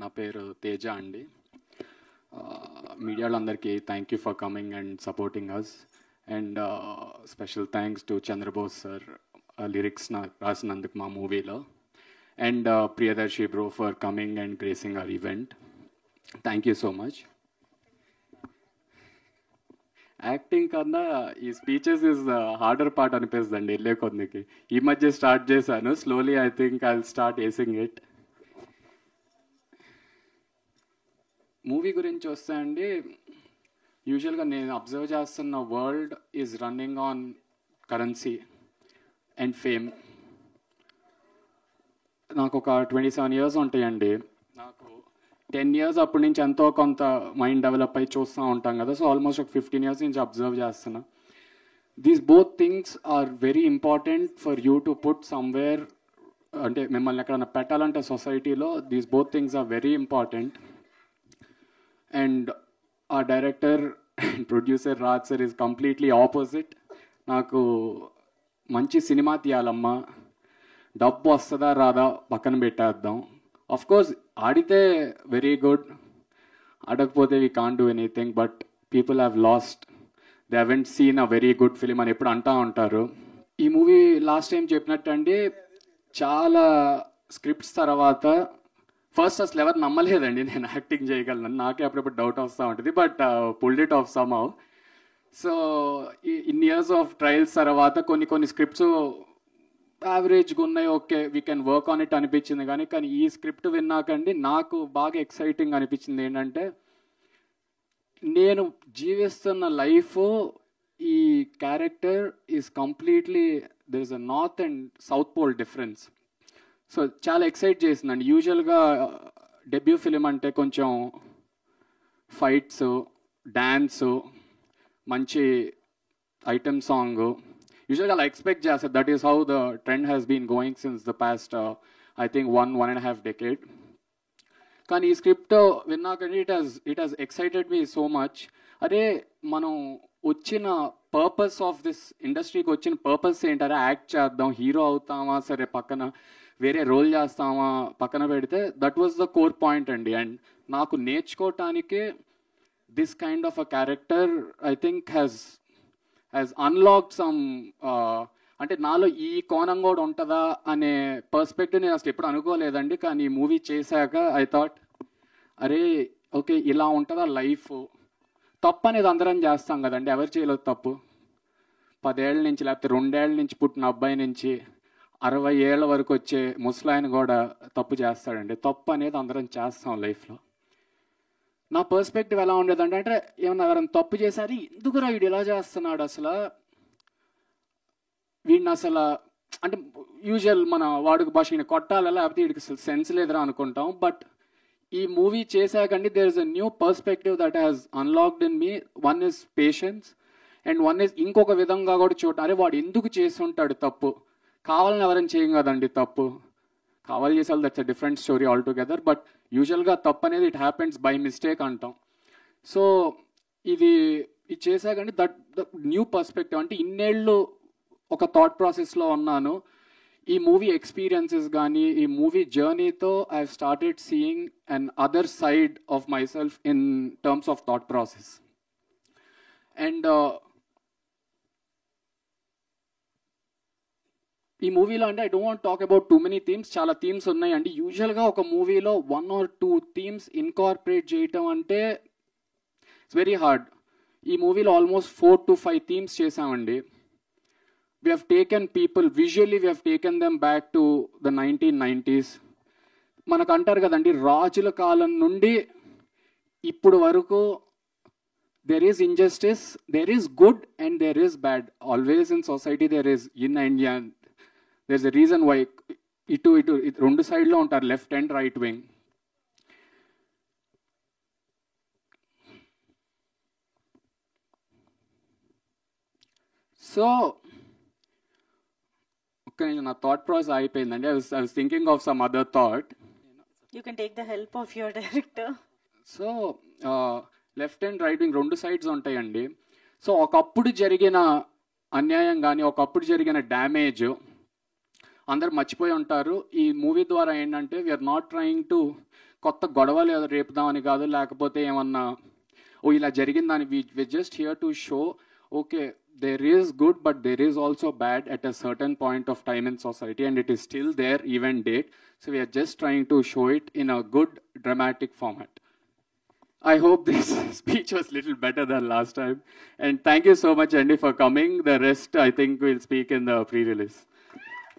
నా పేరు తేజ అండి. మీడియాలో అందరికీ thank you for coming and supporting us. And special thanks to Chandrabose sir lyrics రాసినందుకు మా మూవీలో. And Priyadarshi bro for coming and gracing our event. Thank you so much. Acting కన్నా ఈ స్పీచెస్ ఇస్ హార్డర్ పార్ట్ అనిపిస్తుందండి వెళ్ళే కొద్దికి. ఈ మధ్య స్టార్ట్ చేశాను, slowly I think I will start ఏసింగ్ it. Movie గురించి వస్తే అండి, యూజువల్గా నేను అబ్జర్వ్ చేస్తున్న world is running on currency and fame. నాకు ఒక 27 years ఉంటాయండి. నాకు 10 years అప్పటి నుంచి ఎంతో కొంత మైండ్ డెవలప్ అయ్యి చూస్తూ ఉంటాం కదా. సో ఆల్మోస్ట్ ఒక 15 years నుంచి అబ్జర్వ్ చేస్తున్నా. These both things are very important for you to put somewhere. అంటే మిమ్మల్ని ఎక్కడైనా పెట్టాలంటే సొసైటీలో these both things are very important. And ఆ director and producer Raj sir is completely opposite. నాకు మంచి సినిమా తీయాలమ్మా, డబ్బు వస్తుందా రాదా పక్కన పెట్టేద్దాం. ఆఫ్ కోర్స్ ఆడితే వెరీ గుడ్, ఆడకపోతే we can't do anything. But people have lost, they haven't seen a very good film అని ఎప్పుడు అంటూ ఉంటారు. ఈ మూవీ లాస్ట్ టైం చెప్పినట్టు అండి, చాలా స్క్రిప్ట్స్ తర్వాత ఫస్ట్ అసలు ఎవరు నమ్మలేదండి నేను యాక్టింగ్ చేయగలను. నాకే అప్పుడప్పుడు డౌట్ వస్తూ ఉంటుంది. But pulled it of some how. So in years of trials తర్వాత కొన్ని స్క్రిప్ట్స్ యావరేజ్గా ఉన్నాయి, okay we can work on it అనిపించింది. కానీ ఈ స్క్రిప్ట్ విన్నాకండి నాకు బాగా ఎక్సైటింగ్ అనిపించింది. ఏంటంటే నేను జీవిస్తున్న లైఫ్, ఈ character is completely there is a north and south pole difference. So చాలా ఎక్సైట్ చేసిందండి. యూజువల్గా డెబ్యూ ఫిలిం అంటే కొంచెం ఫైట్స్, డ్యాన్సు, మంచి ఐటమ్ సాంగ్ యూజువల్గా అలా ఎక్స్పెక్ట్ చేస్తారు. That is how the trend has been going since the past I think 1.5 decade. కానీ ఈ స్క్రిప్ట్ విన్నాకండి it has excited me so much. అరే మనం వచ్చిన పర్పస్ ఆఫ్ దిస్ ఇండస్ట్రీకి వచ్చిన పర్పస్ ఏంటారా, యాక్ట్ చేద్దాం, హీరో అవుతామా, సరే పక్కన వేరే రోల్ చేస్తామా పక్కన పెడితే that was the core point అండి. అండ్ నాకు నేర్చుకోవటానికి this kind of a character I think has unlocked some, అంటే నాలో ఈ కోణం కూడా ఉంటుందా అనే పర్స్పెక్టివ్ నేను అసలు ఎప్పుడు అనుకోలేదండి. కానీ ఈ మూవీ చేశాక ఐ థాట్ అరే ఓకే ఇలా ఉంటుందా లైఫ్. తప్పు అనేది అందరం చేస్తాం కదండి, ఎవరు చేయలేదు తప్పు. 10 ఏళ్ళ నుంచి లేకపోతే 2 ఏళ్ళ నుంచి పుట్టిన అబ్బాయి నుంచి 60 ఏళ్ళ వరకు వచ్చే ముసలాయన కూడా తప్పు చేస్తాడండి. తప్పు అనేది అందరం చేస్తాం లైఫ్లో. నా పర్స్పెక్టివ్ ఎలా ఉండేదంటే, అంటే ఏమన్నా ఎవరైనా తప్పు చేశారు, ఎందుకురా వీడు ఇలా చేస్తున్నాడు, అసలు వీడిని అసలు అంటే యూజువల్ మన వాడుక భాష ఈయన కొట్టాలా లేకపోతే వీడికి అసలు సెన్స్ లేదురా అనుకుంటాం. బట్ ఈ మూవీ చేశాకండి there is a new perspective that has unlocked in me. One is patience and one is ఇంకొక విధంగా కూడా చూడటం. అరే వాడు ఎందుకు చేసి ఉంటాడు తప్పు, కావాలని ఎవరైనా చేయం కదండి తప్పు, కావాలి చేసాలి, that's a different story altogether. But యూజువల్గా తప్పు అనేది ఇట్ హ్యాపెన్స్ బై మిస్టేక్ అంటాం. సో ఇది చేశాకండి దట్ న్యూ పర్స్పెక్టివ్. అంటే ఇన్నేళ్ళు ఒక థాట్ ప్రాసెస్లో ఉన్నాను. ఈ మూవీ ఎక్స్పీరియన్సెస్ కానీ ఈ మూవీ జర్నీతో I started seeing another side of myself in terms of thought process. And ఈ మూవీలో అంటే I don't want talk about too many themes. చాలా థీమ్స్ ఉన్నాయండి. యూజువల్గా ఒక మూవీలో 1 or 2 థీమ్స్ ఇన్కార్పొరేట్ చేయటం అంటే ఇట్స్ వెరీ హార్డ్. ఈ మూవీలో ఆల్మోస్ట్ 4 to 5 థీమ్స్ చేసామండి. We have taken people, visually we have taken them back to the 1990s. మనకు అంటారు కదండి, రాజుల కాలం నుండి ఇప్పుడు వరకు there is injustice, there is good and there is bad. Always in society there is yin and yang. There's a reason why ఇటు రెండు సైడ్లో ఉంటారు, left and right wing. So నా థాట్ ప్రాసెస్ అయిపోయిందండి. I was thinking of some other thought. You can take the help of your director. So left and right wing రెండు sides ఉంటాయండి. So ఒకప్పుడు జరిగిన అన్యాయం కానీ ఒకప్పుడు జరిగిన డ్యామేజ్ అందరు మర్చిపోయి ఉంటారు. ఈ మూవీ ద్వారా ఏంటంటే వీఆర్ నాట్ ట్రయింగ్ టు కొత్త గొడవలు ఏదో రేపుదామని కాదు, లేకపోతే ఏమన్నా ఓ ఇలా జరిగిందని. We just here to show okay there is good but there is also bad at a certain point of time in society, and it is still there even date. So we are just trying to show it in a good dramatic format. I hope this speech was little better than last time, and thank you so much Andy for coming. The rest I think we'll speak in the pre-release.